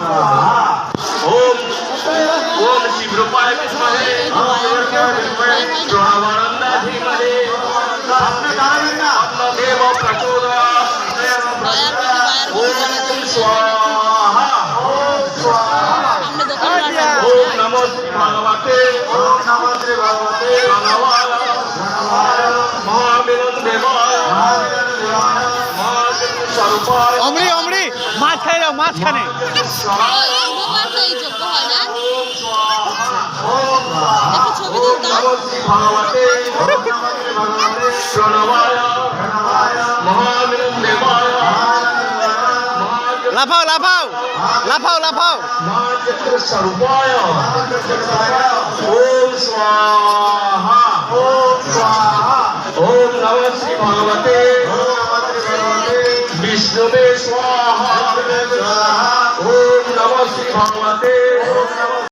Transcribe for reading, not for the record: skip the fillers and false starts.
ओम ओम शिव रूपाय विद्महे प्रणवानंदा धीमहि देव प्रचोदयात् ओम स्वाहा ओम नमो भगवते प्रणवाय महामिलन देवाय स्वरूपाय অমরি অমরি মাছ খাই যাও মাছখানে भगवते प्रणवाय महामिलन देवाय লাফাও লাফাও লাফাও লাফাও महाचित्र स्वरूपाय ओम स्वाहा ओम नमः श्री भगवते विष्णुवे स्वाहा ओम नमः श्री भगवते